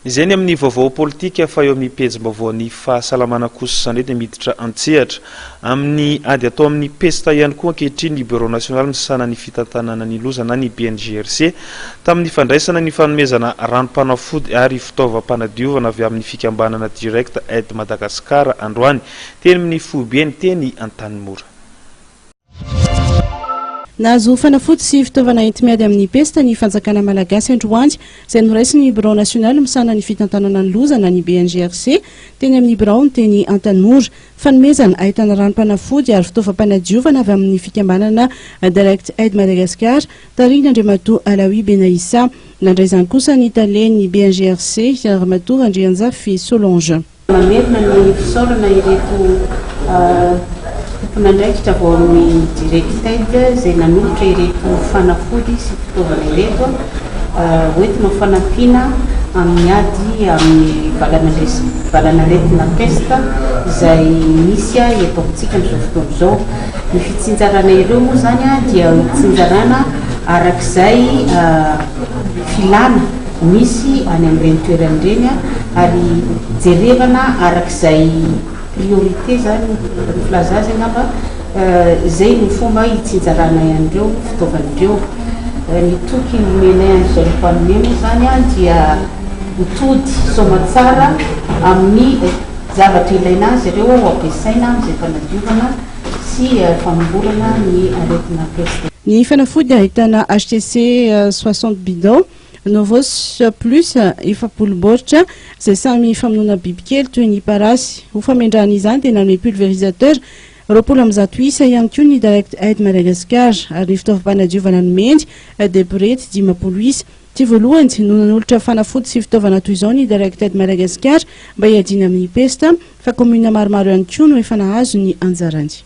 Izay ny amin'ny vaovao politika fa eo amin'ny pejim-baovao ny fahasalamana kosa sandre dia miditra an-tsehatra amin'ny ady atao amin'ny pesta ihany koa ankehitriny ny birao nasionaly misahana ny fitantanana ny loza na ny BNGRC tamin'ny fandraisana ny fanomezana ranom-panafody ary fitaovam-panadiovana avy amin'ny fikambanana Direct Aid Madagascar androany teny amin'ny foibeny teny Antanimora. Nahazo fanafody sy fitaovana enti-miady amin'ny pesta ny fanjakana malagasy androany izay noraisy ny birao nasionaly misahana ny fitantanana ny loza na ny BNGRC teny amin'ny birao ny teny Antanimora. Fanomezana ahitana ranom-panafody ary fitaovam-panadiovana avy amin'ny fikambanana Direct Aid Madagascar tariny andriamatoa alaoy benaisa nandraizany kosa ny taleny BNGRC ramatoa andrianjafy Solange. Mamerina ny fisaorana ireto nandraikitra vao amin'ny Direct Aid izay nanolotra ireto fanafody sy fitaovana ireto hoentina fanampiana amin'ny ady amin'ny valanaretina pesta izay misy etaontsika amin'izao fotoana izao. Ny fitsinjarana ireo moa zany dia hitsinjarana arak'izay filana misy any amin'ireny toerana ireny ary jerevana arak'izay priorité zany filazazy angamba izay ny fomba hitsinjarana ihanyireo fitaovan'ireo. Ny toky nomenay an'izao fanomena zany dia mitody soma tsara amin'ny zavatra ilaina azy ireo ampiasaina amin'izay fanadiovana sy fanomborana ny aretina pesta. Ny fanafody ahitana HTC 60 bidon Novos plus efapolo baoritra izay samy famonoana bibikely toy ny parasy. Ho famindrahana izany dia nanome pulvérisateur roapolo amby zato isa ihany koa ny Direct Aid Madagascar ary ny fitaovam-panadiovana nomeny dia borety 10 isa. Ty voalohany no nanolotra fanafody sy fitaovana toy izao ny Direct Aid Madagascar mba hiadiana amin'ny pesta fa komuna maromaro ihany koa no efa nahazo ny anjarany.